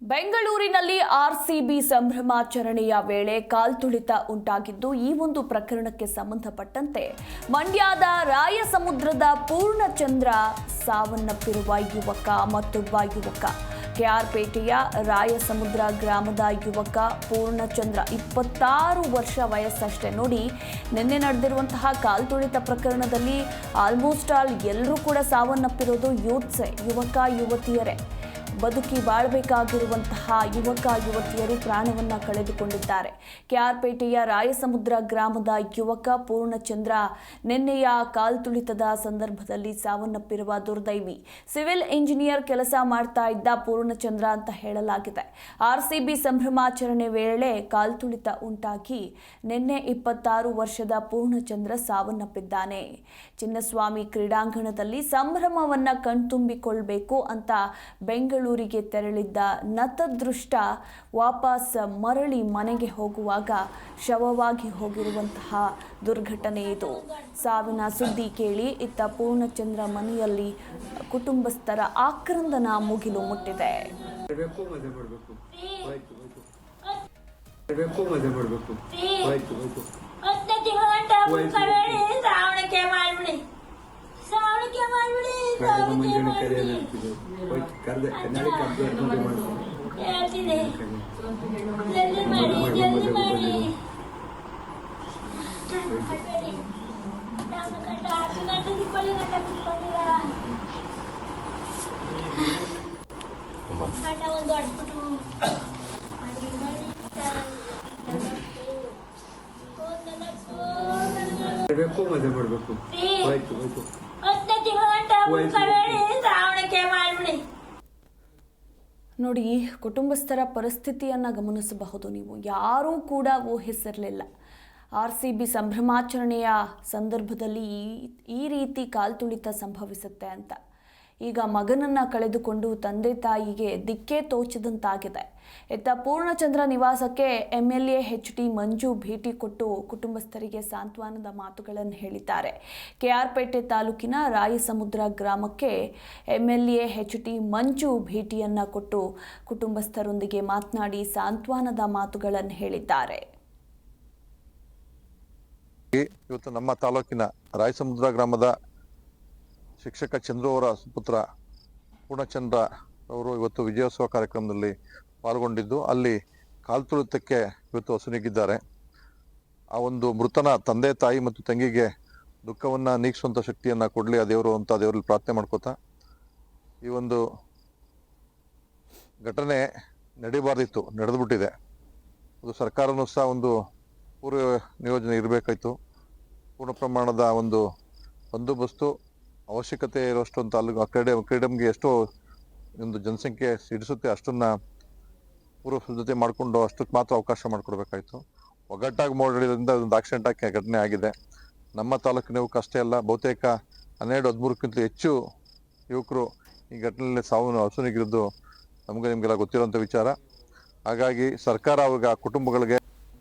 ಬೆಂಗಳೂರಿನಲ್ಲಿ ಆರ್ಸಿಬಿ ಸಂಭ್ರಮಾಚರಣೆಯ ವೇಳೆ ಕಾಲ್ತುಳಿತ ಉಂಟಾಗಿದ್ದು ಈ ಒಂದು ಪ್ರಕರಣಕ್ಕೆ ಸಂಬಂಧಪಟ್ಟಂತೆ ಮಂಡ್ಯದ ರಾಯಸಮುದ್ರದ ಪೂರ್ಣಚಂದ್ರ ಸಾವನ್ನಪ್ಪಿರುವ ಮತ್ತೊಬ್ಬ ಯುವಕ ಕೆಆರ್ಪೇಟೆಯ ರಾಯಸಮುದ್ರ ಗ್ರಾಮದ ಯುವಕ ಪೂರ್ಣಚಂದ್ರ 26 ವರ್ಷ ವಯಸ್ಸಷ್ಟೇ. ನೋಡಿ, ನಿನ್ನೆ ನಡೆದಿರುವಂತಹ ಕಾಲ್ತುಳಿತ ಪ್ರಕರಣದಲ್ಲಿ ಆಲ್ಮೋಸ್ಟ್ ಎಲ್ಲರೂ ಕೂಡ ಸಾವನ್ನಪ್ಪಿರೋದು ಯುವಕ ಯುವತಿಯರೇ. ಬದುಕಿ ಬಾಳಬೇಕಾಗಿರುವಂತಹ ಯುವಕ ಯುವತಿಯರು ಪ್ರಾಣವನ್ನ ಕಳೆದುಕೊಂಡಿದ್ದಾರೆ. ಕೆಆರ್ಪೇಟೆಯ ರಾಯಸಮುದ್ರ ಗ್ರಾಮದ ಯುವಕ ಪೂರ್ಣಚಂದ್ರ ನಿನ್ನೆಯ ಕಾಲ್ತುಳಿತದ ಸಂದರ್ಭದಲ್ಲಿ ಸಾವನ್ನಪ್ಪಿರುವ ದುರ್ದೈವಿ. ಸಿವಿಲ್ ಇಂಜಿನಿಯರ್ ಕೆಲಸ ಮಾಡ್ತಾ ಇದ್ದ ಪೂರ್ಣಚಂದ್ರ ಅಂತ ಹೇಳಲಾಗಿದೆ. ಆರ್ಸಿಬಿ ಸಂಭ್ರಮಾಚರಣೆ ವೇಳೆ ಕಾಲ್ತುಳಿತ ಉಂಟಾಗಿ ನಿನ್ನೆ 26 ವರ್ಷದ ಪೂರ್ಣಚಂದ್ರ ಸಾವನ್ನಪ್ಪಿದ್ದಾನೆ. ಚಿನ್ನಸ್ವಾಮಿ ಕ್ರೀಡಾಂಗಣದಲ್ಲಿ ಸಂಭ್ರಮವನ್ನ ಕಣ್ತುಂಬಿಕೊಳ್ಬೇಕು ಅಂತ ಬೆಂಗಳೂರಿಗೆ ತೆರಳಿದ್ದ ನತದೃಷ್ಟ ವಾಪಸ್ ಮರಳಿ ಮನೆಗೆ ಹೋಗುವಾಗ ಶವವಾಗಿ ಹೋಗಿರುವಂತಹ ದುರ್ಘಟನೆ ಇದು. ಸಾವಿನ ಸುದ್ದಿ ಕೇಳಿ ಇತ್ತ ಪೂರ್ಣಚಂದ್ರ ಮನೆಯಲ್ಲಿ ಕುಟುಂಬಸ್ಥರ ಆಕ್ರಂದನ ಮುಗಿಲು ಮುಟ್ಟಿದೆ. ನೋಡಿ, ಕುಟುಂಬಸ್ಥರ ಪರಿಸ್ಥಿತಿಯನ್ನ ಗಮನಿಸಬಹುದು ನೀವು. ಯಾರೂ ಕೂಡ ಊಹಿಸಿರಲಿಲ್ಲ ಆರ್ಸಿಬಿ ಸಂಭ್ರಮಾಚರಣೆಯ ಸಂದರ್ಭದಲ್ಲಿ ಈ ರೀತಿ ಕಾಲ್ತುಳಿತ ಸಂಭವಿಸುತ್ತೆ ಅಂತ. ಈಗ ಮಗನನ್ನ ಕಳೆದುಕೊಂಡು ತಂದೆ ತಾಯಿಗೆ ದಿಕ್ಕೇ ತೋಚದಂತಾಗಿದೆ. ಇತ್ತ ಪೂರ್ಣಚಂದ್ರ ನಿವಾಸಕ್ಕೆ MLA HT ಮಂಜು ಭೇಟಿ ಕೊಟ್ಟು ಕುಟುಂಬಸ್ಥರಿಗೆ ಸಾಂತ್ವನದ ಮಾತುಗಳನ್ನು ಹೇಳಿದ್ದಾರೆ. ಕೆಆರ್ಪೇಟೆ ತಾಲೂಕಿನ ರಾಯಸಮುದ್ರ ಗ್ರಾಮಕ್ಕೆ MLA HT ಮಂಜು ಭೇಟಿಯನ್ನ ಕೊಟ್ಟು ಕುಟುಂಬಸ್ಥರೊಂದಿಗೆ ಮಾತನಾಡಿ ಸಾಂತ್ವನದ ಮಾತುಗಳನ್ನು ಹೇಳಿದ್ದಾರೆ. ಇವತ್ತು ನಮ್ಮ ತಾಲೂಕಿನ ರಾಯಸಮುದ್ರ ಗ್ರಾಮದ ಶಿಕ್ಷಕ ಚಂದ್ರು ಅವರ ಸುಪುತ್ರ ಪೂರ್ಣಚಂದ್ರ ಅವರು ಇವತ್ತು ವಿಜಯೋತ್ಸವ ಕಾರ್ಯಕ್ರಮದಲ್ಲಿ ಪಾಲ್ಗೊಂಡಿದ್ದು ಅಲ್ಲಿ ಕಾಲ್ತುಳಿತಕ್ಕೆ ಇವತ್ತು ಅಸುನೀಗಿದ್ದಾರೆ. ಆ ಒಂದು ಮೃತನ ತಂದೆ ತಾಯಿ ಮತ್ತು ತಂಗಿಗೆ ದುಃಖವನ್ನ ನೀಗಿಸುವಂತ ಶಕ್ತಿಯನ್ನ ಕೊಡ್ಲಿ ಆ ದೇವರು ಅಂತ ದೇವರಲ್ಲಿ ಪ್ರಾರ್ಥನೆ ಮಾಡ್ಕೋತಾ, ಈ ಒಂದು ಘಟನೆ ನಡೀಬಾರ್ದಿತ್ತು, ನಡೆದ್ಬಿಟ್ಟಿದೆ. ಅದು ಸರ್ಕಾರನೂ ಸಹ ಒಂದು ಪೂರ್ವ ನಿಯೋಜನೆ ಇರಬೇಕಾಯ್ತು. ಪೂರ್ಣ ಪ್ರಮಾಣದ ಒಂದು ಬಂದೋಬಸ್ತು ಅವಶ್ಯಕತೆ ಇರುವಷ್ಟು ಅಂತ ಅಲ್ಲಿ ಕ್ರೀಡಂಗೆ ಎಷ್ಟೋ ಒಂದು ಜನಸಂಖ್ಯೆ ಹಿಡಿಸುತ್ತೆ ಅಷ್ಟನ್ನ ಪೂರ್ವ ಸಿದ್ಧತೆ ಮಾಡಿಕೊಂಡು ಅಷ್ಟಕ್ಕೆ ಮಾತ್ರ ಅವಕಾಶ ಮಾಡಿಕೊಡ್ಬೇಕಾಯ್ತು. ಒಗ್ಗಟ್ಟಾಗಿ ಮಾಡಿದ್ರಿಂದ ಒಂದು ಆಕ್ಸಿಡೆಂಟ್ ಆಗಿ ಘಟನೆ ಆಗಿದೆ. ನಮ್ಮ ತಾಲೂಕಿನ ಯುವಕ ಅಷ್ಟೇ ಅಲ್ಲ, ಬಹುತೇಕ 12-13ಕ್ಕಿಂತ ಹೆಚ್ಚು ಯುವಕರು ಈ ಘಟನೆಯಲ್ಲಿ ಅಸುನೀಗಿರೋದು ನಿಮಗೆಲ್ಲ ಗೊತ್ತಿರುವಂಥ ವಿಚಾರ. ಹಾಗಾಗಿ ಸರ್ಕಾರ ಅವ್ರಿಗೆ ಆ ಕುಟುಂಬಗಳಿಗೆ